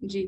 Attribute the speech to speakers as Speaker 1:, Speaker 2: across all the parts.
Speaker 1: جی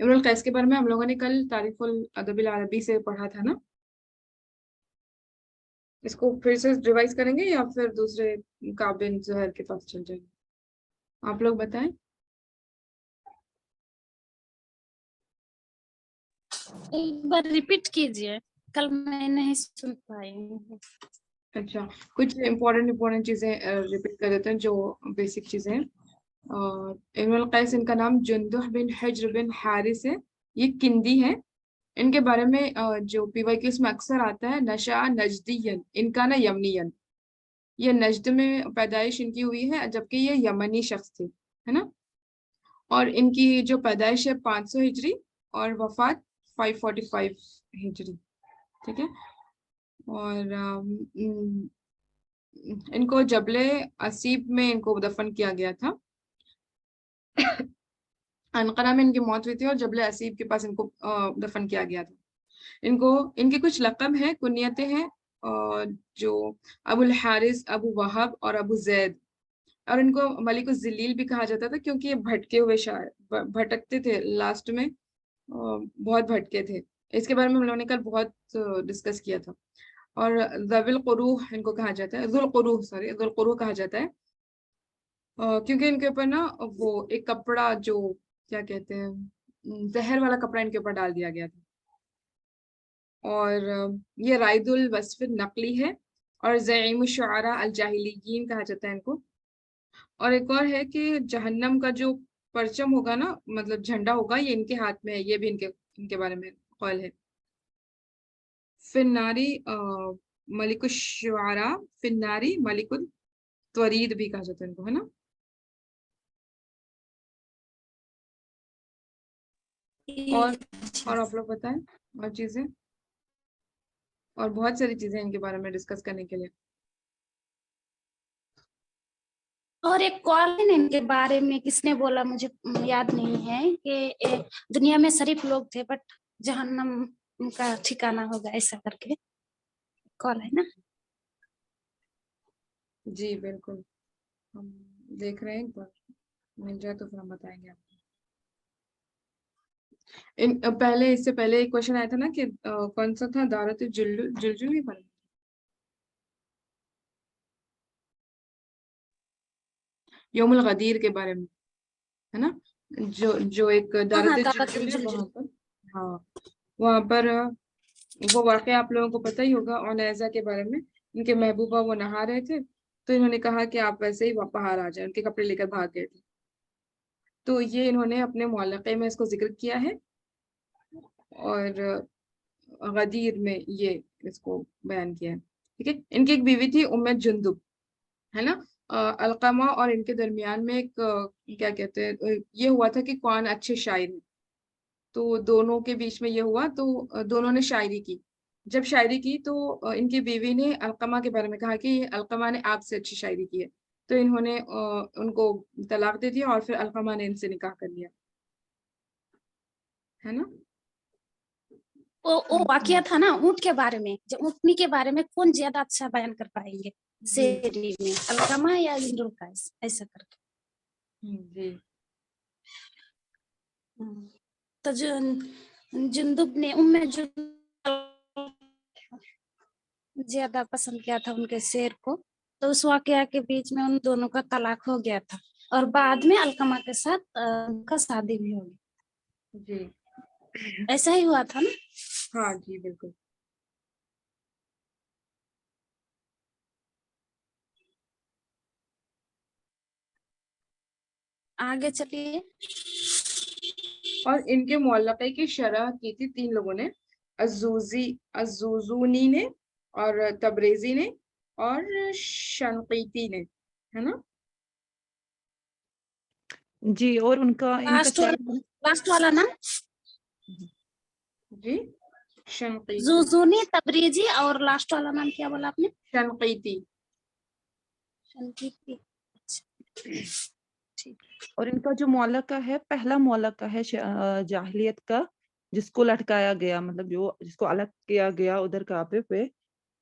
Speaker 1: امرؤ القیس کے بارے میں ہم لوگوں نے کل تاریخ الادب العربی سے پڑھا تھا نا. اس کو پھر سے ریوائز کریں گے یا پھر دوسرے کعب بن زہر کے پاس چل جائیں گے؟ آپ لوگ بتائیں.
Speaker 2: ایک بار ریپیٹ کیجیے, کل میں نہیں سن پائی.
Speaker 1: اچھا کچھ امپورٹنٹ چیزیں ریپیٹ کر دیتے ہیں جو بیسک چیزیں ہیں. امرؤ القیس ان کا نام جندح بن حجر بن حارث ہے. یہ کندی ہے. ان کے بارے میں جو پی وائی کیو میں اکثر آتا ہے نشا نجدین ان کا نا یمنین. یہ نجد میں پیدائش ان کی ہوئی ہے جبکہ یہ یمنی شخص تھے ہے نا. اور ان کی جو پیدائش ہے 500 ہجری اور وفات 545 ہجری. ٹھیک ہے. اور ان کو جبل اسیب میں ان کو دفن کیا گیا تھا. انقرہ میں ان کی موت ہوئی تھی اور جبل اسیب کے پاس ان کو دفن کیا گیا تھا. ان کے کچھ لقب ہیں, کنیتیں ہیں جو ابو الحارث, ابو وہب اور ابو زید. اور ان کو ملک الذلیل بھی کہا جاتا تھا کیونکہ یہ بھٹکے ہوئے شاعر بھٹکتے تھے لاسٹ میں, بہت بھٹکے تھے. اس کے بارے میں ہم لوگوں نے کل بہت ڈسکس کیا تھا. اور ذوی القروح ان کو کہا جاتا ہے, ذو القروح کہا جاتا ہے کیونکہ ان کے اوپر نا وہ ایک کپڑا جو کیا کہتے ہیں زہر والا کپڑا ان کے اوپر ڈال دیا گیا تھا. اور یہ رائد الوصف نقلی ہے اور زعیم الشعراء الجاہلیین کہا جاتا ہے ان کو. اور ایک اور ہے کہ جہنم کا جو پرچم ہوگا نا, مطلب جھنڈا ہوگا, یہ ان کے ہاتھ میں ہے. یہ بھی ان کے بارے میں قول ہے. فناری ملک الشعراء, فناری ملک الطورید بھی کہا جاتا ہے ان کو, ہے نا. اور آپ لوگ بتائیں اور چیزیں, اور بہت ساری چیزیں ان کے بارے میں ڈسکس کرنے کے لیے.
Speaker 2: اور ایک کال ہے ان کے بارے میں کس نے بولا مجھے یاد نہیں ہے کہ دنیا میں شریف لوگ تھے بٹ جہنم ان کا ٹھکانہ ہوگا ایسا کر کے کال ہے نا.
Speaker 1: جی بالکل, ہم دیکھ رہے ہیں, ایک بار مل جائے تو پھر ہم بتائیں گے آپ کو. اس سے پہلے ایک کوشچن آیا تھا نا کہ کون سا تھا, دارت الجلجل ہی پڑھا, یوم الغدیر کے بارے میں ہے نا. جو ایک دارت الجلجل ہے وہاں پر, ہاں وہاں پر وہ واقعہ آپ لوگوں کو پتہ ہی ہوگا. عنیزہ کے بارے میں, ان کے محبوبہ وہ نہا رہے تھے تو انہوں نے کہا کہ آپ ویسے ہی باہر آ جائیں, ان کے کپڑے لے کر بھاگ گئے تھے. تو یہ انہوں نے اپنے معلقے میں اس کو ذکر کیا ہے اور غدیر میں یہ اس کو بیان کیا ہے. ٹھیک ہے. ان کی ایک بیوی تھی ام جندب ہے نا. علقمہ اور ان کے درمیان میں ایک کیا کہتے ہیں یہ ہوا تھا کہ کون اچھے شاعر ہیں, تو دونوں کے بیچ میں یہ ہوا تو دونوں نے شاعری کی. جب شاعری کی تو ان کی بیوی نے علقمہ کے بارے میں کہا کہ علقمہ نے آپ سے اچھی شاعری کی ہے, تو انہوں نے ان کو طلاق دے دیا اور پھر علقمہ نے ان سے نکاح کر لیا, ہے نا.
Speaker 2: وہ واقعہ تھا نا اونٹ کے بارے میں, جو اونٹنی کے بارے میں کون زیادہ اچھا بیان کر پائیں گے شعری میں, علقمہ یا امرؤ القیس ایسا کر کے.
Speaker 1: جی
Speaker 2: تو جندب نے ام زیادہ پسند کیا تھا ان کے شعر کو, تو اس واقعہ کے بیچ میں ان دونوں کا طلاق ہو گیا تھا اور بعد میں علقمہ کے ساتھ ان کا شادی بھی ہو گئی.
Speaker 1: جی
Speaker 2: ایسا ہی ہوا تھا نا.
Speaker 1: ہاں جی بالکل.
Speaker 2: آگے چلیے.
Speaker 1: اور ان کے معلقے کی شرح کی تھی 3 لوگوں نے, الزوزونی نے اور تبریزی نے اور شنقیطی نے, ہے نا.
Speaker 3: جی اور ان کا
Speaker 2: لاسٹ والا نا
Speaker 1: جی شنقیطی,
Speaker 2: زوزونی, تبریزی اور لاسٹ والا نام کیا بولا آپ نے؟
Speaker 1: شنقیطی.
Speaker 3: اور ان کا جو معلقہ ہے پہلا معلقہ ہے جاہلیت کا, جس کو لٹکایا گیا, مطلب جو جس کو الگ کیا گیا ادھر کعبے پہ,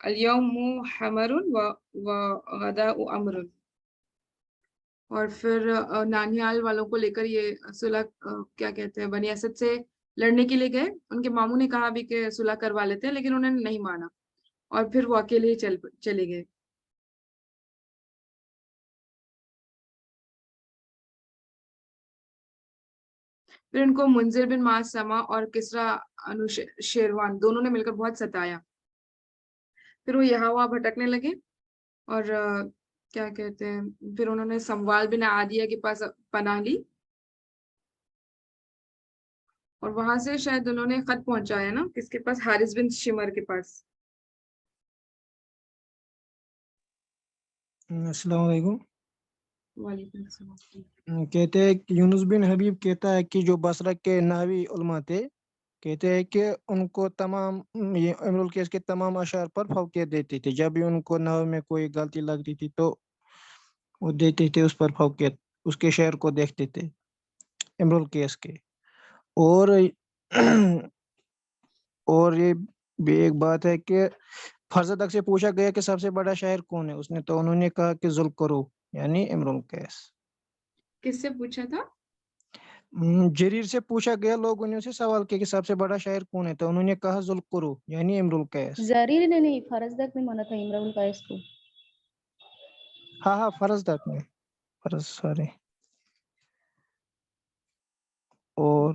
Speaker 1: اليوم حمر وغداء امر. اور پھر نانیال والوں کو لے کر یہ صلح کیا کہتے ہیں بنی اسد سے لڑنے کے لیے گئے. ان کے ماموں نے کہا بھی کہ صلح کروا لیتے ہیں، لیکن انہوں نے نہیں مانا اور پھر وہ اکیلے ہی چلے گئے. پھر ان کو منذر بن معصمہ اور کسرا شیروان دونوں نے مل کر بہت ستایا. پھر وہ یہاں وہاں بھٹکنے لگے اور کیا کہتے ہیں پھر انہوں نے سموال بن عادیہ کے پاس پناہ لی اور وہاں سے شاید انہوں نے خط پہنچایا نا کس کے پاس، حارث بن شمر کے پاس.
Speaker 4: السلام علیکم.
Speaker 1: وعلیکم السلام.
Speaker 4: کہتے ہیں کہ یونس بن حبیب کہتا ہے کہ جو بصرہ کے نحوی علماء تھے کہتے ہیں کہ ان کو تمام یہ امر القیس کے تمام اشعار پر فوقیت دیتی تھی. جب بھی ان کو نحو میں کوئی غلطی لگتی تھی تو وہ دیتے تھے اس پر فوقیت، اس کے شعر کو دیکھتے تھے امر القیس کے. اور یہ بھی ایک بات ہے کہ فرزدق سے پوچھا گیا کہ سب سے بڑا شاعر کون ہے، تو انہوں نے کہا کہ ذوالقرو یعنی امر القیس.
Speaker 1: کس سے پوچھا تھا؟
Speaker 4: جریر سے پوچھا گیا، لوگوں نے اسے سوال کیا کہ سب سے بڑا شاعر کون ہے، تو انہوں نے کہا ذوالقرو یعنی امر القیس.
Speaker 5: زریر نے نہیں، فرزدق نے مانا تھا امرؤ القیس کو.
Speaker 4: ہاں فرزدق نے سوری. اور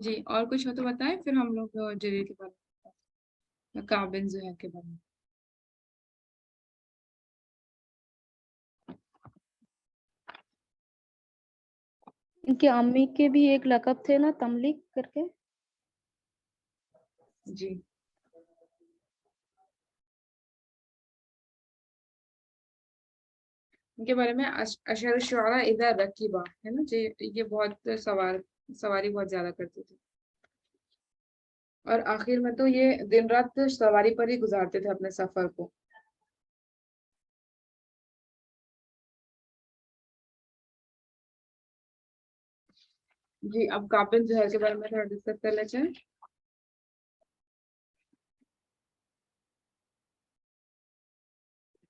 Speaker 1: جی اور کچھ ہو تو بتائیں، پھر ہم لوگ جریر کے بارے میں، کعب بن زہیر کے بارے میں.
Speaker 5: ان کے امی کے بھی ایک لقب تھے نا تملک کر کے.
Speaker 1: جی ان کے بارے میں اشعر الشعراء اذا رکبا ہے نا جی، یہ بہت سواری بہت زیادہ کرتے تھے اور آخر میں تو یہ دن رات سواری پر ہی گزارتے تھے اپنے سفر کو. جی اب کعب بن زہیر کے بارے میں تھوڑا ڈسکس کر لیتے ہیں.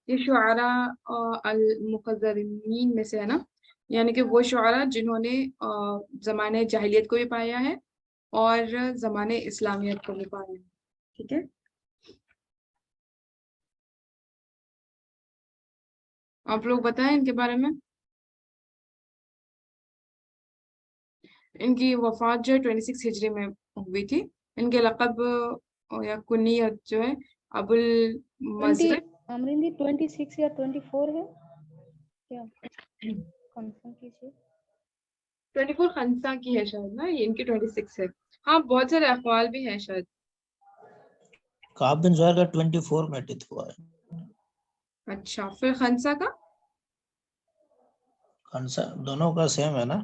Speaker 1: یہ شعراء المخضرمین میں سے ہے نا، یعنی کہ وہ شعراء جنہوں نے زمانے جاہلیت کو بھی پایا ہے اور زمانے اسلامیت کو بھی پایا ہے. ٹھیک ہے، آپ لوگ بتائیں ان کے بارے میں. ان کی وفات جو ہے 26 ہجری میں ہوئی تھی. ان کے لقب یا کنیت جو ہے ابو المزرق.
Speaker 5: امرندی 26 یا 24 ہے کیا؟ کنفرم کیجیے.
Speaker 1: 24 خنسا کی ہے شاید نا، یہ ان کی 26 ہے. ہاں بہت سارے اقوال بھی ہیں شاید.
Speaker 6: کعب بن زہیر کا 24 میں ڈیتھ ہوا ہے.
Speaker 1: اچھا پھر خنسا کا
Speaker 6: خنسا دونوں کا سیم ہے نا،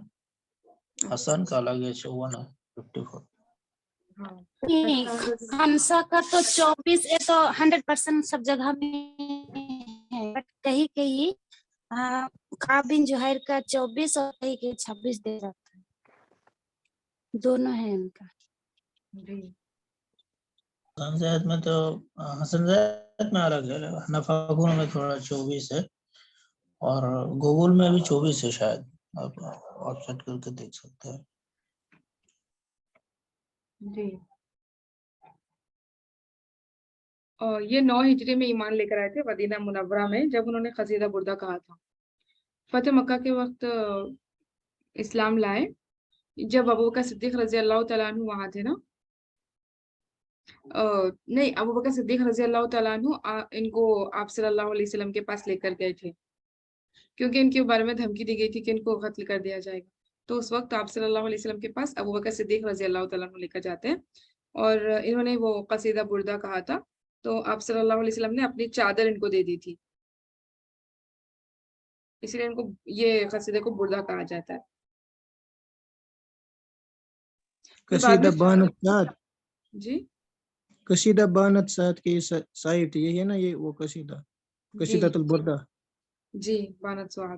Speaker 6: حسن کا الگ ہے 54 ہے 54.
Speaker 1: ہاں
Speaker 2: خنسا کا تو 24 ہے تو 100% سب جگہ میں ہے، بٹ کہیں کہیں کعب بن زہیر کا 24 اور کہیں کہیں 26 دے جاتا ہے، دونوں ہے ان کا.
Speaker 1: جی
Speaker 6: حسن زید میں تو حسن زید میں الگ ہے، نفاقون میں تھوڑا 24 ہے اور گوگل میں بھی 24 ہے شاید، آپ چیک کر کے دیکھ سکتے ہیں.
Speaker 1: جی اور یہ 9 ہجری میں ایمان لے کر آئے تھے مدینہ منورہ میں جب انہوں نے قصیدہ بردہ کہا تھا. فتح مکہ کے وقت اسلام لائے جب ابوبکر صدیق رضی اللہ تعالیٰ عنہ وہاں تھے نا. نہیں، ابوبکر صدیق رضی اللہ تعالیٰ عنہ ان کو آپ صلی اللہ علیہ وسلم کے پاس لے کر گئے تھے کیونکہ ان کے بارے میں دھمکی دی گئی تھی کہ ان کو قتل کر دیا جائے گا. تو اس وقت آپ صلی اللہ علیہ وسلم کے پاس ابوبکر صدیق رضی اللہ تعالیٰ عنہ لے کر جاتے ہیں اور انہوں نے وہ قصیدہ بردہ کہا تھا، تو آپ صلی اللہ علیہ وسلم نے اپنی چادر ان کو دے دی تھی، اس لیے ان کو یہ قصیدے کو بردہ کہا جاتا ہے.
Speaker 4: قصیدہ بانت سات،
Speaker 1: جی
Speaker 4: قصیدہ بانت سات کے صاحب تھے، یہی ہے نا یہ وہ قصیدہ
Speaker 1: جی
Speaker 4: البردہ.
Speaker 1: جی بانت سعاد.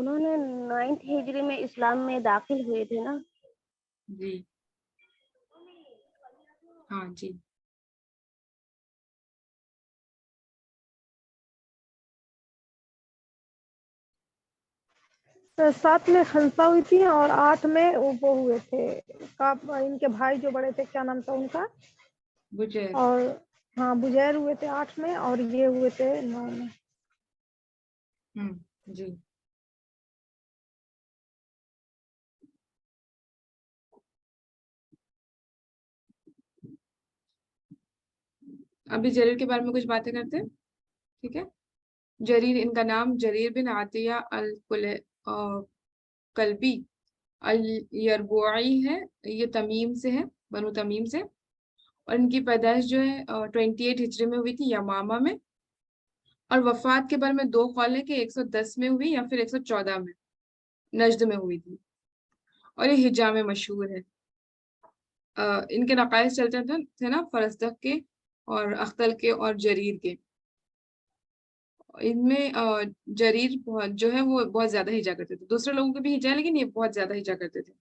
Speaker 5: انہوں نے 9 ہجری میں اسلام میں داخل ہوئے تھے نا.
Speaker 1: جی ہاں جی.
Speaker 7: تو 7 میں خنسا ہوئی تھی اور 8 میں وہ ہوئے تھے ان کے بھائی جو بڑے تھے, کیا نام تھا ان کا,
Speaker 1: بجیر.
Speaker 7: اور ہاں بجیر ہوئے تھے 8 میں اور یہ ہوئے تھے 9 میں.
Speaker 1: جی. ابھی جریر کے بارے میں کچھ باتیں کرتے ہیں, ٹھیک ہے. جریر, ان کا نام جریر بن عطیہ الکلبی الیربوعی ہے. یہ تمیم سے ہے, بنو تمیم سے, اور ان کی پیدائش جو ہے 28 ہجری میں ہوئی تھی یمامہ میں, اور وفات کے بارے میں 2 قول ہیں کہ 110 میں ہوئی یا پھر 114 میں نجد میں ہوئی تھی, اور یہ حجاز میں مشہور ہے. ان کے نقائص چلتے تھے نا فرزدق کے اور اختل کے اور جریر کے. ان میں جریر جو ہے وہ بہت زیادہ ہجا کرتے تھے, دوسرے لوگوں کے بھی ہجا, لیکن یہ بہت زیادہ ہجا کرتے تھے.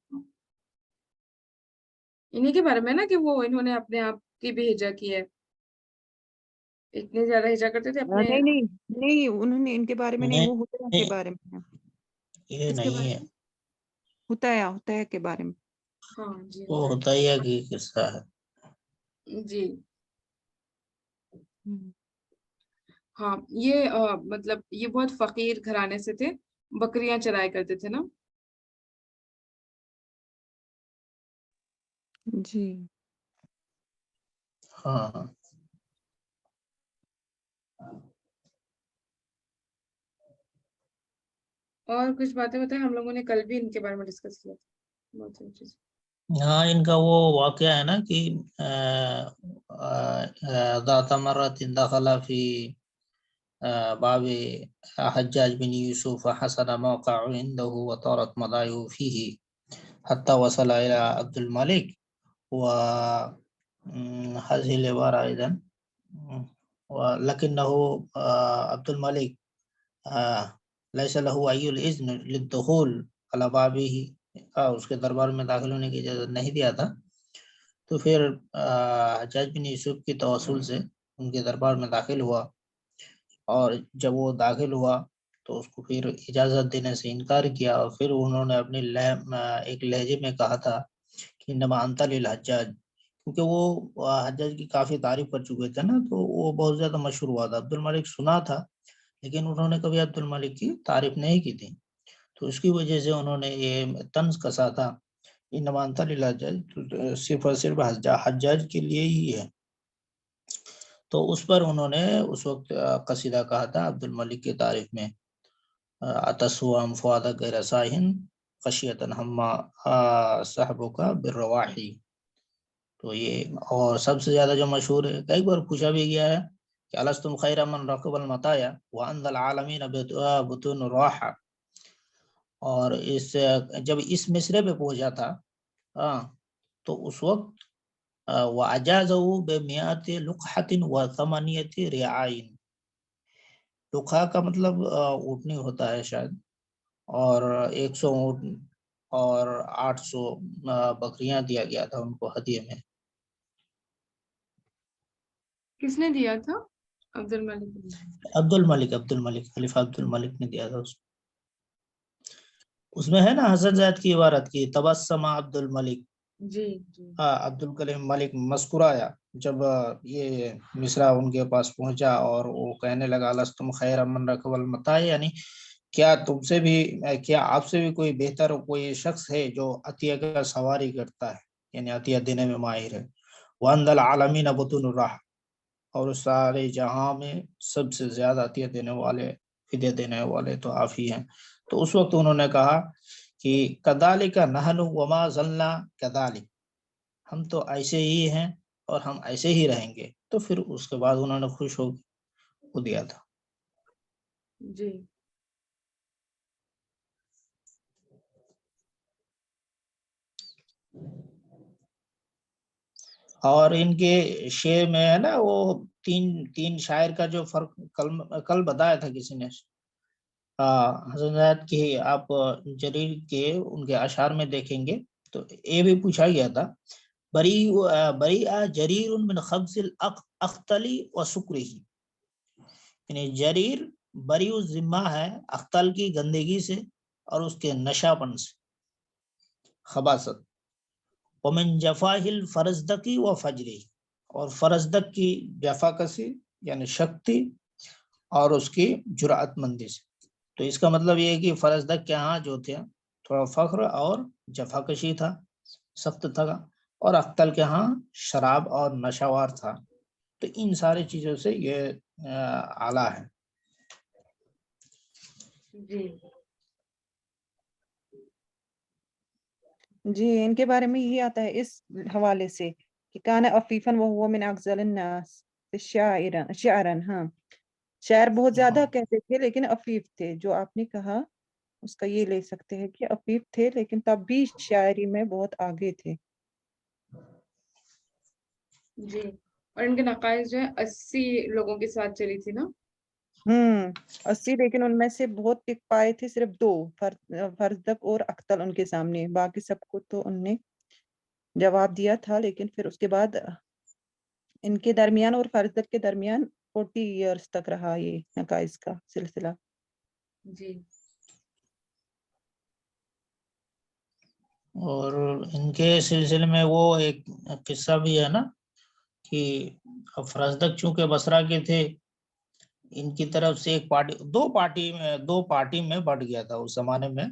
Speaker 1: انہی کے بارے میں نا کہ وہ انہوں نے اپنے آپ کی بھی ہجا کی ہے, اتنے زیادہ ہجا کرتے تھے اپنے.
Speaker 3: نہیں نہیں نہیں, انہوں نے ان کے بارے میں نہیں, وہ ہوتا کے بارے میں ہے.
Speaker 6: یہ
Speaker 1: اس کے
Speaker 6: نہیں
Speaker 1: بارے
Speaker 6: ہے,
Speaker 1: میں
Speaker 3: ہوتا ہے کے بارے میں.
Speaker 1: ہاں جی
Speaker 6: وہ ہوتا ہی ہے کہ قصہ ہے.
Speaker 1: جی ہاں. یہ مطلب یہ بہت فقیر گھرانے سے تھے, بکریاں چرایا کرتے تھے نا.
Speaker 3: جی
Speaker 6: ہاں
Speaker 1: اور کچھ باتیں بتائیں, ہم لوگوں نے کل بھی ان کے بارے میں ڈسکس کیا تھا. بہت ساری چیز.
Speaker 6: ہاں, ان کا وہ واقعہ ہے نا کہ ذات مرۃ دخل فی باب حجاج بن یوسف حسن موقع عنده وطارت مضاياه فيه حتى وصل إلى عبد الملك. وهذه العبارة أيضا ولكنه عبد الملك ليس له أي الإذن للدخول على بابه, اس کے دربار میں داخل ہونے کی اجازت نہیں دیا تھا. تو پھر حجاج بن یوسف کی توسل سے ان کے دربار میں داخل ہوا, اور جب وہ داخل ہوا تو اس کو پھر اجازت دینے سے انکار کیا, اور پھر انہوں نے اپنے ایک لہجے میں کہا تھا کہ انما انت للحجاج, کیونکہ وہ حجاج کی کافی تعریف کر چکے تھے نا, تو وہ بہت زیادہ مشہور ہوا تھا. عبد الملک سنا تھا لیکن انہوں نے کبھی عبد الملک کی تعریف نہیں کی تھی, تو اس کی وجہ سے انہوں نے یہ طنز کسا تھا انما انت للحجاج, صرف اور صرف حجاج کے لیے ہی ہے. تو اس پر انہوں نے اس وقت قصیدہ کہا تھا عبد الملک کی تعریف میں, اتسوام فؤادک غیر صاحن خشیتن ہما صاحبوں کا بالرواحی. تو یہ, اور سب سے زیادہ جو مشہور ہے, کئی بار پوچھا بھی گیا ہے کہ الستم خیر من رکب المطایا وانذ العالمین بطون الراحہ. اور جب اس مصرے پہ پہنچا تھا تو اس وقت وَأَجَازَهُ بِمِئَةِ لُقْحَةٍ وَثَمَانِيَةِ رِعَاءٍ. لقحہ کا مطلب اونٹنی ہوتا ہے شاید, اور 100 اونٹ اور 800 بکریاں دیا گیا تھا ان کو ہدیے میں.
Speaker 1: کس نے دیا تھا؟ عبد الملک.
Speaker 6: خلیفہ عبد الملک نے دیا تھا. اس میں ہے نا حسن زید کی عبارت کی تبسم عبد الملک.
Speaker 1: جی جی
Speaker 6: عبد الکریم ملک مسکرایا جب یہ مصرع ان کے پاس پہنچا, اور وہ کہنے لگا لستم خیر من رکب المطاع, یعنی کیا تم سے بھی, کیا آپ سے بھی کوئی بہتر کوئی شخص ہے جو عطیہ کا سواری کرتا ہے, یعنی عطیہ دینے میں ماہر ہے. وَأَنَّ الْعَالَمِينَ بُطُونُ الرَّحْمِ, اور سارے جہاں میں سب سے زیادہ عطیہ دینے والے, فدیہ دینے والے تو آپ ہی ہیں. تو اس وقت انہوں نے کہا کہ کذالک نحن وما زلنا کذالک, ہم تو ایسے ہی ہیں اور ہم ایسے ہی رہیں گے. تو پھر اس کے بعد انہوں نے خوش ہو دیا تھا.
Speaker 1: جی
Speaker 6: اور ان کے شعر میں ہے نا وہ تین شاعر کا جو فرق کل بتایا تھا کسی نے, حسن زید کی آپ جریر کے ان کے اشعار میں دیکھیں گے تو یہ بھی پوچھا گیا تھا، بری جریر من خبث الاختلی و سکری، یعنی جریر بری ذمہ ہے اختل کی گندگی سے اور اس کے نشہ پن سے، خباثت، ومن جفاہ الفرزدقی و فجری، اور فرزدق کی جفا کسی یعنی شکتی اور اس کی جرأت مندی سے. تو اس کا مطلب یہ ہے کہ فرزدق کے ہاں جو تھے تھوڑا فخر اور جفا کشی تھا، سخت تھا، اور اختل کے ہاں شراب اور نشاوار تھا. تو ان ساری چیزوں سے یہ اعلیٰ ہے.
Speaker 3: جی ان کے بارے میں یہ آتا ہے اس حوالے سے کہ کان عفیفا وهو من افضل الناس شاعرا. ہاں شاعر بہت زیادہ کہتے تھے لیکن عفیف تھے. جو آپ نے کہا اس کا یہ لے سکتے ہیں کہ عفیف تھے لیکن تب بھی شاعری میں بہت آگے تھے.
Speaker 1: جی اور ان کے نقائص جو ہے 80 لوگوں کے ساتھ چلی تھی نا.
Speaker 3: 80، لیکن ان میں سے بہت ٹک پائے تھے صرف 2، فرزدق اور اختل ان کے سامنے. باقی سب کو تو ان نے جواب دیا تھا، لیکن پھر اس کے بعد ان کے درمیان اور فرزدق کے درمیان 40 ایئرس تک رہا یہ نقائص کا سلسلہ.
Speaker 1: جی
Speaker 6: اور ان کے سلسلے میں وہ ایک قصہ بھی ہے نا کہ فرزدق چونکہ بصرہ کے تھے، ان کی طرف سے ایک دو پارٹی میں بٹ گیا تھا اس زمانے میں.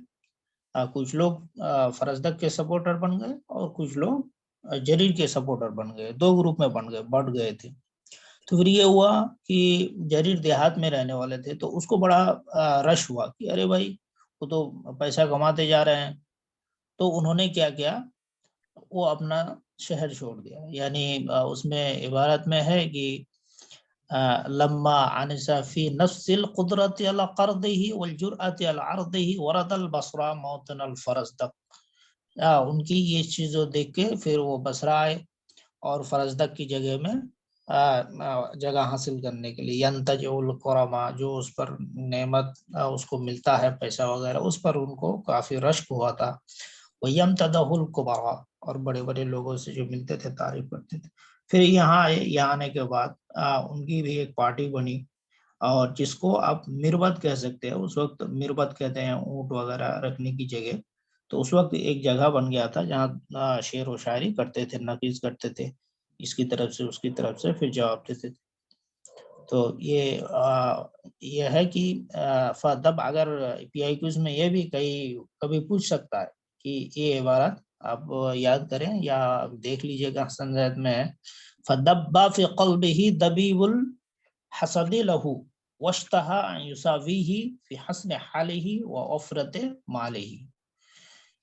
Speaker 6: کچھ لوگ فرزدق کے سپورٹر بن گئے اور کچھ لوگ جریر کے سپورٹر بن گئے. 2 گروپ میں بٹ گئے تھے. تو پھر یہ ہوا کہ جریر دیہات میں رہنے والے تھے تو اس کو بڑا رش ہوا کہ ارے بھائی وہ تو پیسہ کماتے جا رہے ہیں. تو انہوں نے کیا کیا، وہ اپنا شہر چھوڑ دیا. یعنی اس میں عبارت میں ہے کہ لما عنس فی نفس القدرت علی قرضہ والجرأت علی عرضہ ورد البصرہ موطن الفرزدق. ان کی یہ چیزوں دیکھ کے پھر وہ بصرہ آئے اور فرزدق کی جگہ میں جگہ حاصل کرنے کے لیے. ینتجع القرما، جو اس پر نعمت اس کو ملتا ہے پیسہ وغیرہ، اس پر ان کو کافی رشک ہوا تھا. وَيَمْتَدَهُ الْكُبَرَا، اور بڑے بڑے لوگوں سے جو ملتے تھے تعریف کرتے تھے. پھر یہاں آئے، یہاں آنے کے بعد ان کی بھی ایک پارٹی بنی اور جس کو آپ مربت کہہ سکتے ہیں. اس وقت مربت کہتے ہیں اونٹ وغیرہ رکھنے کی جگہ. تو اس وقت ایک جگہ بن گیا تھا جہاں شعر و شاعری کرتے تھے، نقیض کرتے تھے، اس کی طرف سے اس کی طرف سے، پھر جواب دیتے تھے. تو یہ ہے کہ فدب اگر پی آئی کیوز میں یہ بھی کبھی پوچھ سکتا ہے کہ یہ عبارت آپ یاد کریں یا دیکھ لیجئے گا. حسن زید میں ہے فدب فی قلبہ دبیب الحسد لہ واشتہا ان یساویہ فی حسن حالہ وعفرت مالہ.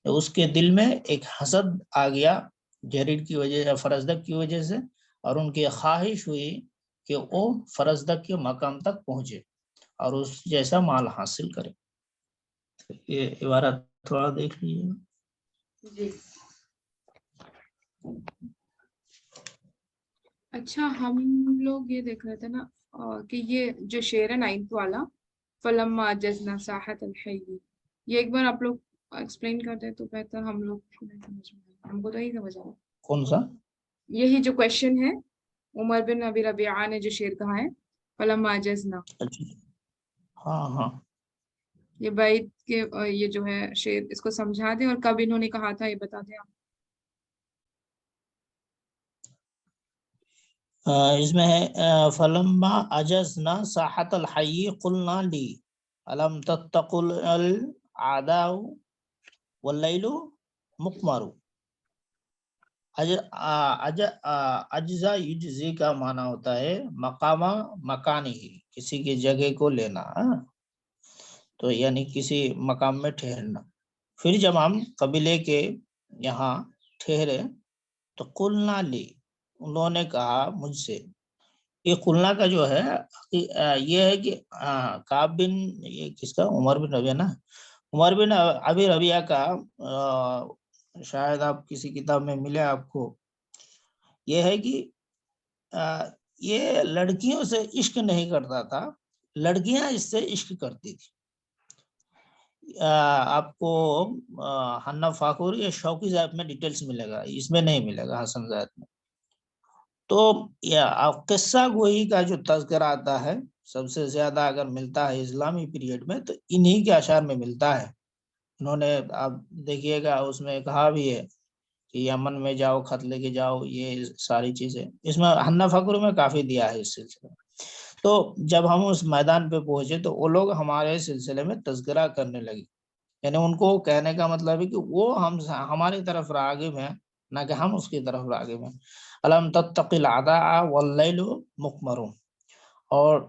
Speaker 6: اس کے دل میں ایک حسد آ گیا جریر کی وجہ سے، فرزدق کی وجہ سے، اور ان کی خواہش ہوئی کہ وہ فرزدق کے مقام تک پہنچے اور اس جیسا مال حاصل کرے. یہ عبارت تھوڑا دیکھ لیجیے.
Speaker 1: جی اچھا ہم لوگ یہ دیکھ رہے تھے نا کہ یہ جو شعر ہے 9th والا فلما جزنا ساحت الحی، یہ ایک بار آپ لوگ ایکسپلین کرتے تو بہتر. ہم لوگ ہم کو تو یہی سمجھ آیا.
Speaker 6: کون سا؟
Speaker 1: یہی جو کوشچن ہے عمر بن ابی ربیعہ نے جو شعر کہا ہے فلما جزنا.
Speaker 6: ہاں
Speaker 1: یہ بیت کے یہ جو ہے شعر اس کو سمجھا دیں اور کب انہوں نے کہا تھا یہ بتا دیں آپ.
Speaker 6: اس میں ہے فلما اجزنا ساحت الحی قلنا لی الم تتقل العداء واللیل مقمر. اجزا یجزی کا معنی ہوتا ہے مقامہ مکانی ہی، کسی کی جگہ کو لینا، تو یعنی کسی مقام میں ٹھہرنا. پھر جب ہم قبیلے کے یہاں ٹھہرے تو قلنا لی، انہوں نے کہا مجھ سے. یہ قلنا کا جو ہے یہ ہے کہ کعب بن، یہ کس کا، عمر بن ربیعہ نا، عمر بن ابی ربیعہ کا شاید آپ کسی کتاب میں ملے آپ کو. یہ ہے کہ یہ لڑکیوں سے عشق نہیں کرتا تھا، لڑکیاں اس سے عشق کرتی تھی. آپ کو حنا فاخور یا شوقی زائد میں ڈیٹیلز ملے گا، اس میں نہیں ملے گا حسن زائد میں. تو قصہ گوئی کا جو تذکرہ آتا ہے سب سے زیادہ اگر ملتا ہے اسلامی پیریڈ میں تو انہی کے اشعار میں ملتا ہے. انہوں نے آپ دیکھیے گا اس میں کہا بھی ہے کہ یمن میں جاؤ خط لے کے جاؤ، یہ ساری چیزیں اس میں حنا فخر میں کافی دیا ہے اس سلسلے میں. تو جب ہم اس میدان پہ پہنچے تو وہ لوگ ہمارے سلسلے میں تذکرہ کرنے لگے، یعنی ان کو کہنے کا مطلب ہے کہ وہ ہماری طرف راغب ہیں نہ کہ ہم اس کی طرف راغب ہیں. الم تتق الاعداء واللیل مقمر، اور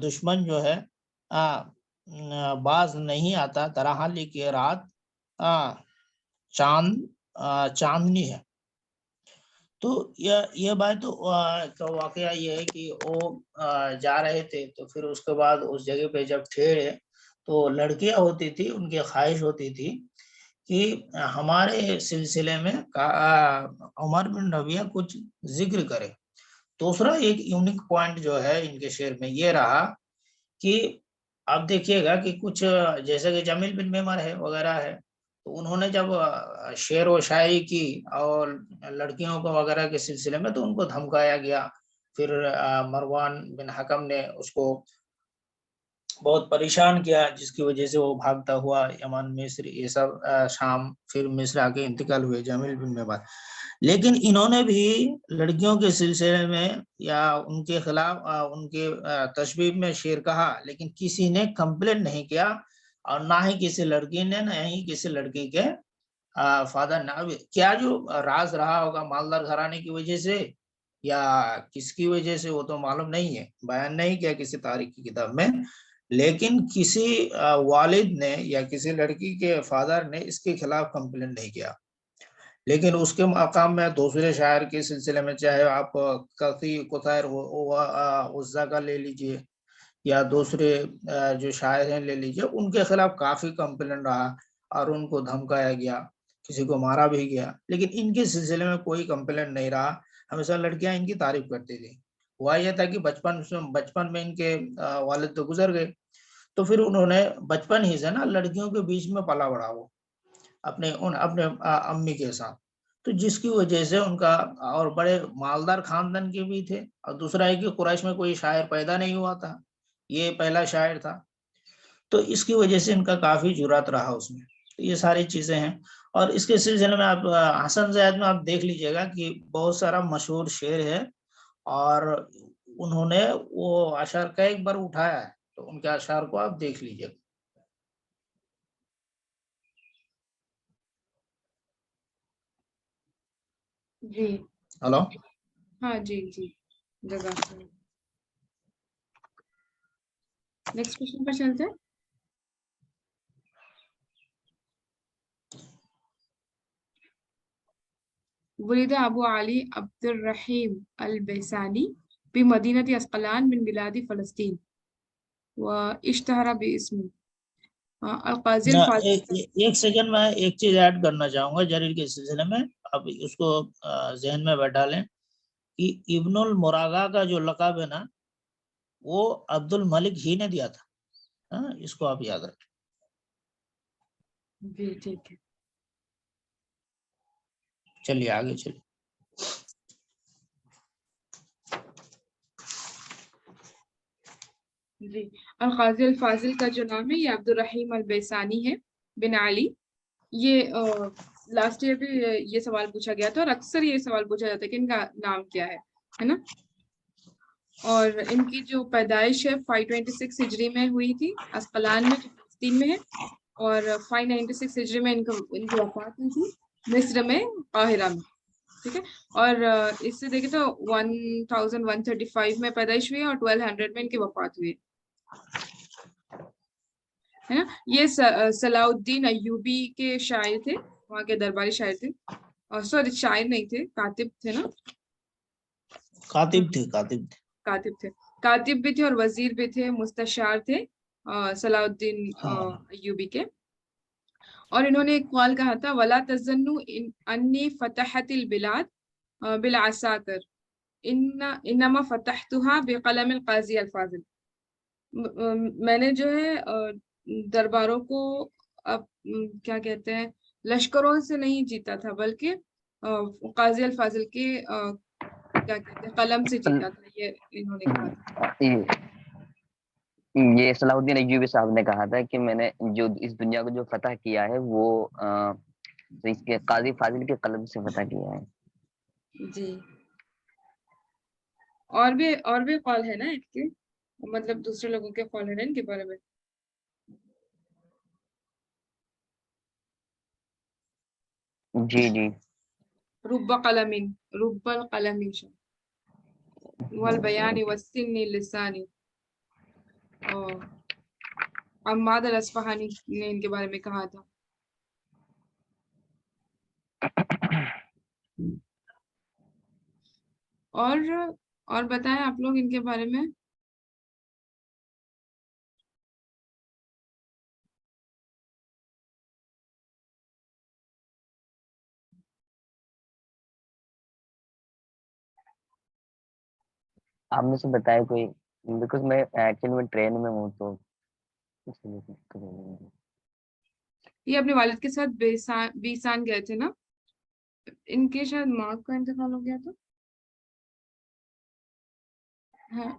Speaker 6: دشمن جو ہے باز نہیں آتا ترحالی کی رات چاندنی ہے. تو یہ بات کا واقعہ یہ ہے کہ وہ جا رہے تھے تو پھر اس کے بعد اس جگہ پہ جب ٹھہرے تو لڑکیاں ہوتی تھی، ان کی خواہش ہوتی تھی کہ ہمارے سلسلے میں عمر بن ربیعہ کچھ ذکر کرے. دوسرا ایک یونیک پوائنٹ جو ہے ان کے شعر میں یہ رہا کہ آپ دیکھیے گا کہ کچھ جیسے کہ جمیل بن میمر ہے وغیرہ ہے، تو انہوں نے جب شعر و شاعری کی اور لڑکیوں کو وغیرہ کے سلسلے میں تو ان کو دھمکایا گیا. پھر مروان بن حکم نے اس کو بہت پریشان کیا، جس کی وجہ سے وہ بھاگتا ہوا یمن، مصر، یہ سب شام، پھر مصر آ کے انتقال ہوئے جمیل بن میمر. لیکن انہوں نے بھی لڑکیوں کے سلسلے میں یا ان کے خلاف ان کے تشبیہ میں شعر کہا، لیکن کسی نے کمپلین نہیں کیا، اور نہ ہی کسی لڑکی نے، نہ ہی کسی لڑکی کے فادر نے. کیا جو راز رہا ہوگا مالدار گھرانے کی وجہ سے یا کس کی وجہ سے وہ تو معلوم نہیں ہے، بیان نہیں کیا کسی تاریخ کی کتاب میں، لیکن کسی والد نے یا کسی لڑکی کے فادر نے اس کے خلاف کمپلین نہیں کیا. لیکن اس کے مقام میں دوسرے شاعر کے سلسلے میں چاہے آپ قطیر عزا کا لے لیجئے یا دوسرے جو شاعر ہیں لے لیجئے، ان کے خلاف کافی کمپلین رہا اور ان کو دھمکایا گیا، کسی کو مارا بھی گیا. لیکن ان کے سلسلے میں کوئی کمپلین نہیں رہا، ہمیشہ لڑکیاں ان کی تعریف کرتی تھی. ہوا یہ تھا کہ بچپن میں ان کے والد تو گزر گئے، تو پھر انہوں نے بچپن ہی سے نا لڑکیوں کے بیچ میں پلا بڑھا وہ اپنے امی کے ساتھ، تو جس کی وجہ سے ان کا، اور بڑے مالدار خاندان کے بھی تھے، اور دوسرا ہے کہ قریش میں کوئی شاعر پیدا نہیں ہوا تھا، یہ پہلا شاعر تھا، تو اس کی وجہ سے ان کا کافی جرات رہا اس میں. تو یہ ساری چیزیں ہیں. اور اس کے سلسلے میں آپ حسن زید میں آپ دیکھ لیجئے گا کہ بہت سارا مشہور شعر ہے، اور انہوں نے وہ اشعار کا ایک بار اٹھایا ہے، تو ان کے اشعار کو آپ دیکھ لیجئے گا.
Speaker 1: جی
Speaker 6: ہلو،
Speaker 1: ہاں جی جزاک اللہ. نیکسٹ کوشچن پر چلتے ہیں. ولد ابو علی عبد الرحیم البیسانی بمدینہ اسقلان من بلاد فلسطین واشتہر باسم القاضی الفاضل.
Speaker 6: ایک سیکنڈ میں ایک چیز ایڈ کرنا چاہوں گا جریر کے سلسلے میں، اب اس کو ذہن میں بیٹھا لیں کہ ابن المراغہ کا جو لقب ہے نا وہ عبد الملک ہی نے دیا تھا، اس کو آپ یاد رکھیں.
Speaker 1: جی ٹھیک ہے.
Speaker 6: چلیے آگے چلیے.
Speaker 1: جی القاضی الفاضل کا جو نام ہے یہ عبد الرحیم البیسانی ہے بن علی. یہ لاسٹ ایئر بھی یہ سوال پوچھا گیا تھا، اور اکثر یہ سوال پوچھا جاتا ہے کہ ان کا نام کیا ہے نا. اور ان کی جو پیدائش ہے 526 ہجری میں ہوئی تھی اسقلان میں جو فلسطین میں ہے، اور 596 ہجری میں ان کی وفات ہوئی تھی مصر میں قاہرہ میں. ٹھیک ہے. اور اس سے دیکھیں تو 1135 میں پیدائش ہوئی ہے اور 1200 میں ان کی وفات ہوئی ہے نا. یہ صلاح الدین ایوبی کے شاعر تھے، وہاں کے درباری شاعر تھے، اور سوری شاعر نہیں تھے، کاتب تھے نا. کاتب تھے، کاتب بھی تھے اور وزیر بھی تھے، مستشار تھے صلاح الدین ایوبی کے. اور انہوں نے ایک قول کہا تھا وَلَا تَظُنُّوا أَنِّي فَتَحْتُ الْبِلَادَ بِالْعَسَاكِرِ إِنَّمَا فَتَحْتُهَا بِقَلَمِ الْقَاضِي الْفَاضِلِ. میں نے جو ہے درباروں کو اب کیا کہتے ہیں لشکروں سے نہیں جیتا تھا بلکہ قاضی الفاضل کے کیا کہتے ہیں قلم سے جیتا تھا، یہ انہوں نے کہا تھا۔
Speaker 8: یہ صلاح الدین ایوبی صاحب نے کہا تھا کہ میں نے جو اس دنیا کو جو فتح کیا ہے وہ اس کے قاضی فاضل کے قلم سے فتح کیا ہے۔
Speaker 1: جی اور بھی قول ہے نا ان کے، مطلب دوسرے لوگوں کے قول ہے نا ان کے بارے میں۔
Speaker 8: جی جی
Speaker 1: رب قلم رب القلم والبیان والسن لسانی، اور عماد الاصفہانی نے ان کے بارے میں کہا تھا۔ اور بتائیں آپ لوگ ان کے بارے میں۔
Speaker 8: آپ میں سے بتائے کوئی، بیکاز میں ایکچولی میں ٹرین میں ہوں تو
Speaker 1: یہ اپنے والد کے ساتھ بیسان گئے تھے نا، ان کے شاید ماں کا انتقال ہو گیا تھا، ہاں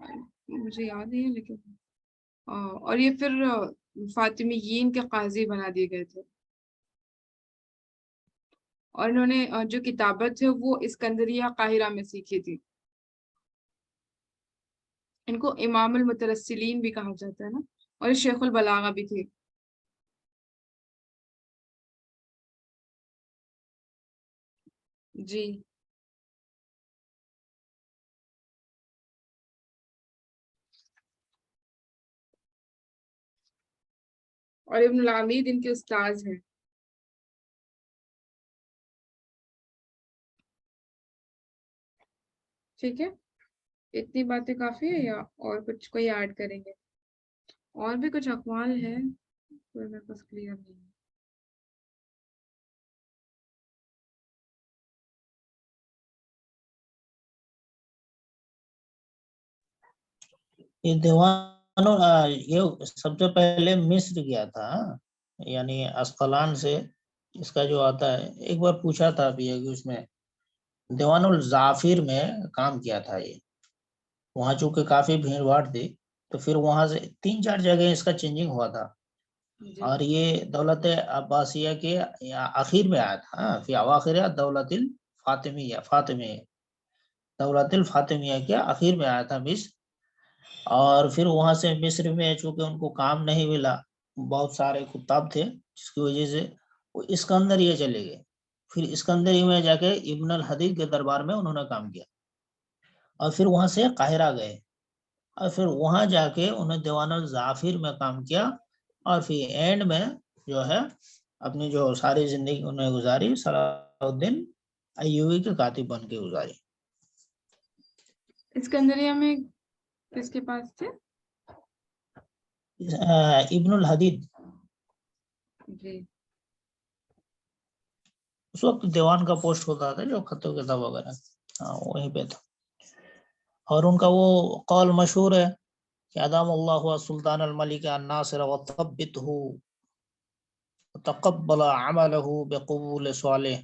Speaker 1: مجھے یاد نہیں ہے لیکن اور یہ پھر فاطمیین کے قاضی بنا دیے گئے تھے، اور انہوں نے جو کتابت ہے وہ اسکندریہ قاہرہ میں سیکھی تھی۔ ان کو امام المترسلین بھی کہا جاتا ہے نا، اور یہ شیخ البلاغہ بھی تھے۔ جی اور ابن العمید ان کے استاذ ہیں۔ ٹھیک ہے، اتنی باتیں کافی ہے یا اور کچھ کوئی ایڈ کریں گے؟ اور بھی کچھ اقوال ہے تو میرے پاس کلیئر نہیں ہے۔
Speaker 6: یہ دیوان یہ سب سے پہلے مصر گیا تھا، یعنی اسقلان سے اس کا جو آتا ہے، ایک بار پوچھا تھا ابھی کہ اس میں دیوان الظافر میں کام کیا تھا یہ، وہاں چونکہ کافی بھیڑ بھاڑ تھی تو پھر وہاں سے 3-4 جگہ اس کا چینجنگ ہوا تھا، اور یہ دولت عباسیہ کے آخر میں آیا تھا، فی اواخر دولت الفاطمیہ دولت الفاطمیہ کے آخر میں آیا تھا مصر، اور پھر وہاں سے مصر میں چونکہ ان کو کام نہیں ملا، بہت سارے کتاب تھے جس کی وجہ سے وہ اسکندریہ چلے گئے، پھر اسکندریہ میں جا کے ابن الحدید کے دربار میں انہوں نے کام کیا، اور پھر وہاں سے قاہرہ گئے، اور پھر وہاں جا کے انہوں نے دیوان الظافر میں کام کیا، اور پھر اینڈ میں جو ہے اپنی جو ساری زندگی انہوں نے گزاری صلاح الدین ایوبی کے کاتب بن کے گزاری۔
Speaker 1: اسکندریہ میں کس کے پاس تھے؟
Speaker 6: ابن الحدید،
Speaker 1: جی
Speaker 6: اس وقت دیوان کا پوسٹ ہوتا تھا جو خط و کتاب وغیرہ، وہیں پہ تھا، اور ان کا وہ قول مشہور ہے کہ ادام اللہ سلطان الملک الناصر وثبته وتقبل عمله بقبول صالح،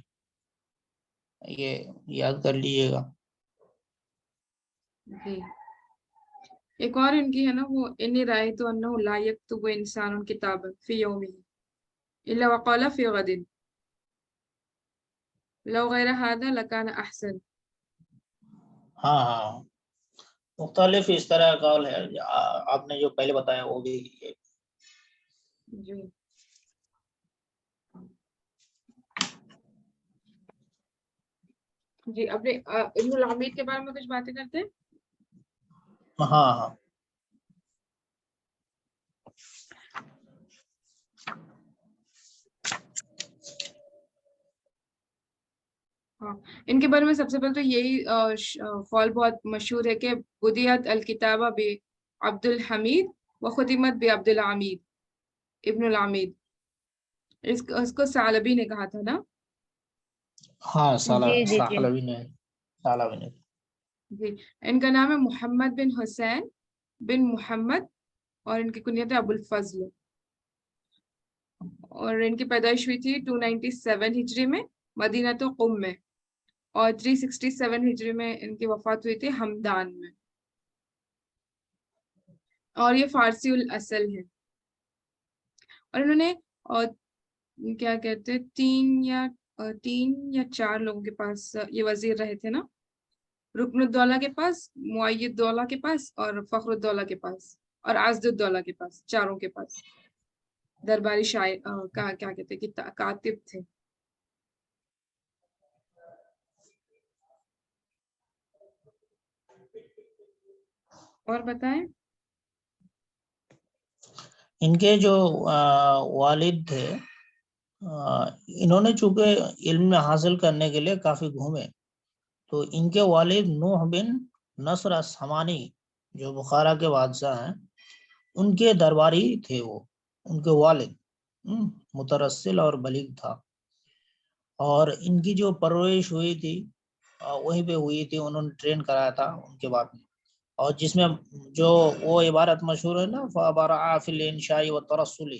Speaker 6: یہ یاد کر لیجیے گا۔
Speaker 1: جی ایک اور ان کی ہے نا، وہ انی رأیت انہ لا یکتب انسان کتابا فی یومہ الا وقال فی غد لو غیر هذا لکان احسن۔
Speaker 6: ہاں مختلف اس طرح کا قول ہے، آپ نے جو پہلے بتایا وہ بھی۔
Speaker 1: جی جی اپنے ابن العمید کے بارے میں کچھ باتیں کرتے ہیں۔
Speaker 6: ہاں
Speaker 1: ان کے بارے میں سب سے پہلے تو یہی قول بہت مشہور ہے کہ بدیت الکتابہ بعبد الحمید و ختمت بعبد العمید ابن العمید، اس کو ثعلبی نے کہا تھا نا۔
Speaker 6: ہاں
Speaker 5: جی
Speaker 6: ثعلبی نے
Speaker 1: جی ان کا نام ہے محمد بن حسین بن محمد، اور ان کی کنیت ہے ابو الفضل۔ اور ان کی پیدائش ہوئی تھی 297 ہجری میں مدینہ تو قم میں، اور 367 ہجری میں ان کی وفات ہوئی تھی ہمدان میں، اور یہ فارسی الاصل ہے، اور انہوں نے کیا کہتے تین یا چار لوگوں کے پاس یہ وزیر رہے تھے نا، رکن الدولہ کے پاس، معید الدولہ کے پاس، اور فخر الدولہ کے پاس، اور عزد الدولہ کے پاس، چاروں کے پاس درباری شاعر کیا کہتے ہیں کہ کاتب تھے۔ اور بتائیں۔
Speaker 6: ان کے جو والد تھے انہوں نے چونکہ علم حاصل کرنے کے لیے کافی گھومے، تو ان کے والد نوح بن نصر السمانی جو بخارا کے بادشاہ ہیں ان کے درباری تھے، وہ ان کے والد مترسل اور بلیغ تھا، اور ان کی جو پرورش ہوئی تھی وہیں پہ ہوئی تھی، انہوں نے ٹرین کرایا تھا ان کے بعد میں، اور جس میں جو وہ عبارت مشہور ہے نا فَبَرَعَ فِي الْإِنشَاءِ وَالتَّرَسُّلِ،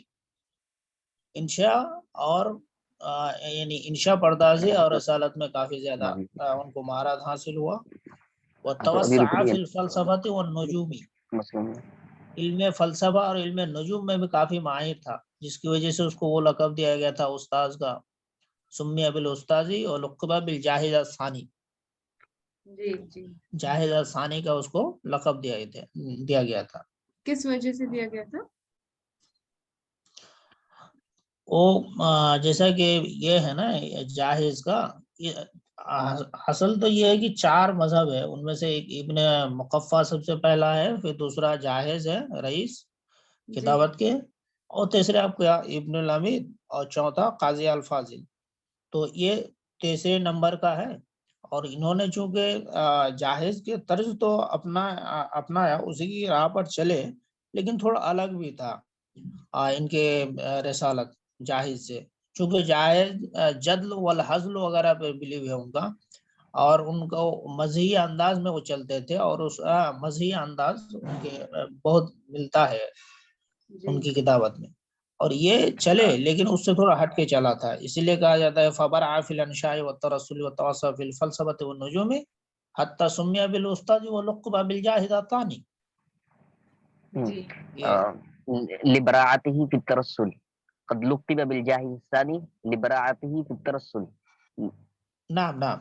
Speaker 6: انشاء اور یعنی انشاء پردازی اور رسالت میں کافی زیادہ ان کو مہارت حاصل ہوا، وَتَوَسَّعَ فِي الْفَلْسَفَةِ وَالنُّجُومِ، علم فلسفہ اور علم نجوم میں بھی کافی ماہر تھا، جس کی وجہ سے اس کو وہ لقب دیا گیا تھا استاذ کا، سمیہ بالاستاذی اور لقب بالجاہز الثانی،
Speaker 1: جی
Speaker 6: جاہز الثانی کا اس کو لقب دیا گیا تھا۔
Speaker 1: کس وجہ سے دیا گیا تھا؟
Speaker 6: وہ جیسا کہ یہ ہے نا جاہز کا اصل تو یہ ہے کہ 4 مذہب ہے، ان میں سے ایک ابن مقفع سب سے پہلا ہے، پھر دوسرا جاہز ہے رئیس کتابت کے، اور تیسرے آپ کا ابن الامید، اور چوتھا قاضی الفاضل، تو یہ تیسرے نمبر کا ہے، اور انہوں نے چونکہ جاہز کے طرز تو اپنایا، اسی کی راہ پر چلے، لیکن تھوڑا الگ بھی تھا ان کے رسالت جاہز سے، چونکہ جاہز جدل والحزل وغیرہ پہ بلیو ہے ان کا، اور ان کو مزہی انداز میں وہ چلتے تھے، اور اس مزہی انداز ان کے بہت ملتا ہے ان کی کتابت میں، اور یہ چلے لیکن اس سے تھوڑا ہٹ کے چلا تھا، اسی لیے کہا جاتا ہے فَبَرَعَ فِي الْإِنشَاءِ وَالتَّرَسُّلِ وَتَوَسَّعَ فِي الْفَلْسَفَةِ وَالنُّجُومِ حَتَّى سُمِّيَ بِالْأُسْتَاذِ وَلُقِبَ بِالْجَاهِزِ الثَّانِي۔
Speaker 8: لبراعته في الترسل قد لقب بالجاهز الثاني لبراعته في الترسل۔
Speaker 6: نعم نعم۔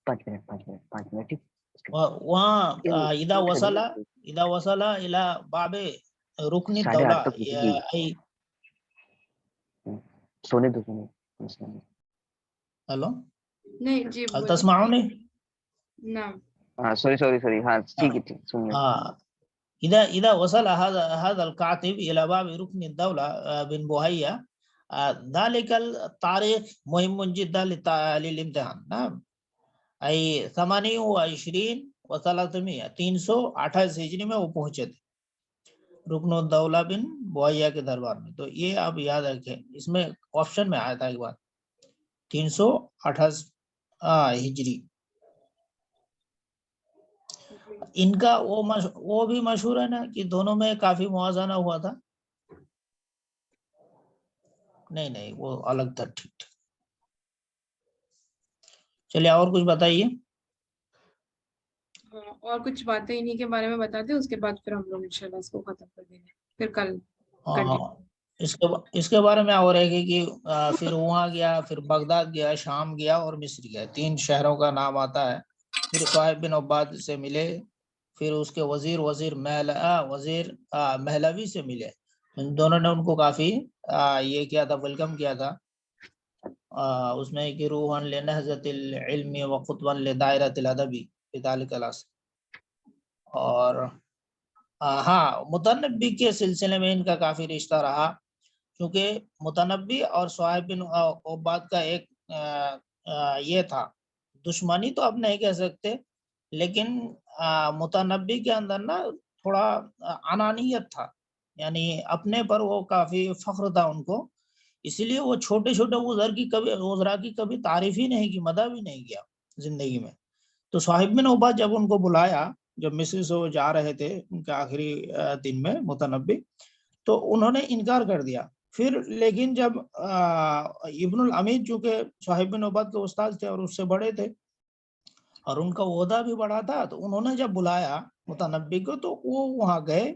Speaker 8: پانچ منٹ
Speaker 6: وہاں اذا وصل الى باب رکن الدولہ،
Speaker 8: سونے دو۔
Speaker 6: ہلو
Speaker 1: نہیں جی
Speaker 6: هل تسمعوني؟
Speaker 1: نعم
Speaker 8: سوری ہاں ٹھیک ہے سن لیں۔
Speaker 6: اذا وصل هذا الكاتب الى باب ركن الدولة بن بوهية ذلك التاريخ مهم جدا للامتحان، نعم، اي 28 و300 328 ہجری میں وہ پہنچے تھے رکن الدولہ بن بوہیا کے دربار میں، تو یہ آپ یاد رکھیں، اس میں آپشن میں آیا تھا ایک بار 328 ہجری۔ ان کا وہ بھی مشہور ہے نا کہ دونوں میں کافی موازنہ ہوا تھا، نہیں وہ الگ تھا، ٹھیک۔ چلیے اور کچھ بتائیے۔
Speaker 1: اور کچھ باتیں انہی کے بارے میں بتاتے ہیں، اس کے بعد پھر ہم لوگ انشاءاللہ اس کو ختم کر دیں گے، پھر کل
Speaker 6: اس کے بارے میں اور ہے کہ پھر وہاں گیا، پھر بغداد گیا، شام گیا اور مصر گیا، 3 شہروں کا نام آتا ہے۔ پھر صاحب بن عباد سے ملے، پھر اس کے وزیر مہلوی سے ملے، ان دونوں نے ان کو کافی یہ کیا تھا، ویلکم کیا تھا، اس میں کہ روحاً لنہضۃ العلم وقطبا لدائرۃ الادب فی ذلک العصر۔ اور ہاں متنبی کے سلسلے میں ان کا کافی رشتہ رہا، کیونکہ متنبی اور صاحب بن عباد کا ایک یہ تھا، دشمنی تو اب نہیں کہہ سکتے، لیکن متنبی کے اندر نا تھوڑا انانیت تھا، یعنی اپنے پر وہ کافی فخر تھا ان کو، اسی لیے وہ چھوٹے وزراء کی کبھی تعریف ہی نہیں کی، مدح بھی نہیں کیا زندگی میں، تو صاحب بن عباد جب ان کو بلایا، جب مصر سے وہ جا رہے تھے ان کے آخری دن میں متنبی، تو انہوں نے انکار کر دیا. پھر لیکن جب ابن الامید چونکہ صاحب بن عباد کے استاد تھے اور اس سے بڑے تھے اور ان کا عہدہ بھی بڑا تھا، تو انہوں نے جب بلایا متنبی کو تو وہ وہاں گئے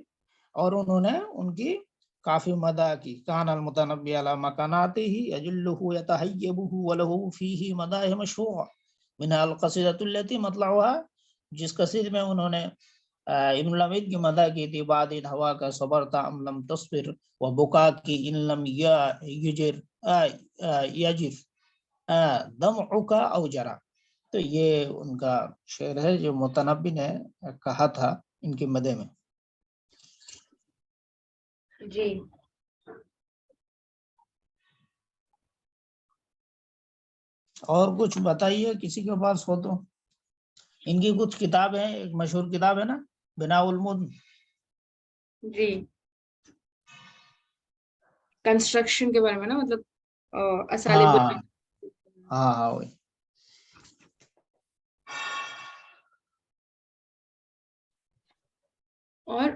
Speaker 6: اور انہوں نے ان کی کافی مدح کی. کان المتنبی علی مکاناتہ یجلہ یتحیبہ ولہ فیہ مداح مشروع من القصیدۃ التی مطلعها، جس قصید میں انہوں نے ابن الامید کی مدح کی تھی، بعد ان ہوا کا صبرت ام لم تصبر، و بکا کی ان لم یجر دمعک او جرا. تو یہ ان کا شعر ہے جو متنبی نے کہا تھا ان کی مدح میں.
Speaker 1: جی
Speaker 6: اور کچھ بتائیے کسی کے پاس ہو تو. ان کی کچھ کتاب ہیں، ایک مشہور کتاب ہے نا بناء المدن.
Speaker 1: جی کنسٹرکشن کے بارے میں نا، مطلب اسالیب
Speaker 6: ہاں ہاں ہاں وہی.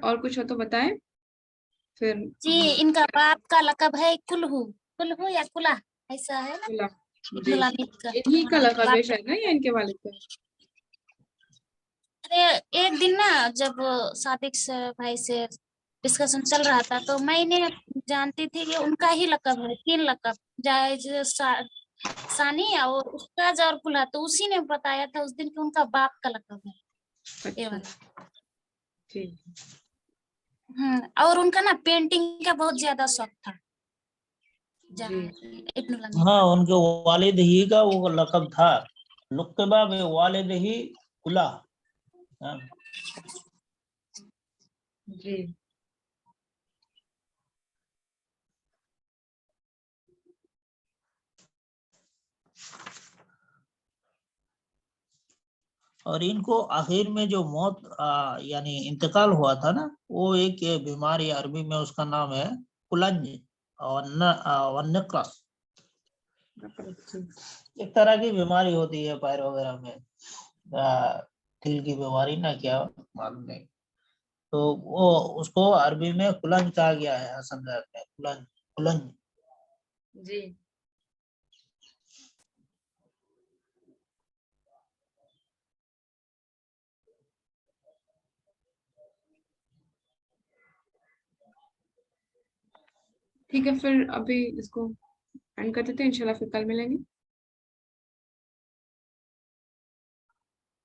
Speaker 1: اور کچھ ہو تو بتائیں پھر.
Speaker 2: جی ان کا باپ کا لقب ہے کلہو، کلہو یا کلا ایسا ہے نا ابن الامید کا.
Speaker 1: انہی کا لقب ہے شاید نا، یا ان کے والد کا؟
Speaker 2: ایک دن نا جب صادق سے بھائی سے ڈسکشن چل رہا تھا تو میں نے جانتی تھی کہ ان کا ہی لقب ہے، 3 لقب، جائز، ثانی اور استاذ اور کلا. تو اسی نے بتایا تھا اس دن کہ ان کا باپ کا لقب ہے یہ والا.
Speaker 1: ٹھیک.
Speaker 2: اور ان کا نا پینٹنگ کا بہت زیادہ شوق تھا ابن الامید.
Speaker 6: ہاں ان کے والد ہی کا وہ لقب تھا، لقبہ بے والد ہی کلا.
Speaker 1: جی
Speaker 6: اور ان کو آخر میں جو موت یعنی انتقال ہوا تھا نا، وہ ایک بیماری عربی میں اس کا نام ہے کلنج اور نقرس. ایک طرح کی بیماری ہوتی ہے پیر وغیرہ میں، دل کی بیماری نہ کیا معلوم نہیں. تو وہ اس کو عربی میں کلنج کہا گیا ہے. حسن زید میں کلنج.
Speaker 1: جی ٹھیک ہے، پھر ابھی اس کو اینڈ کر دیتے ہیں، انشاءاللہ پھر کل ملیں گے.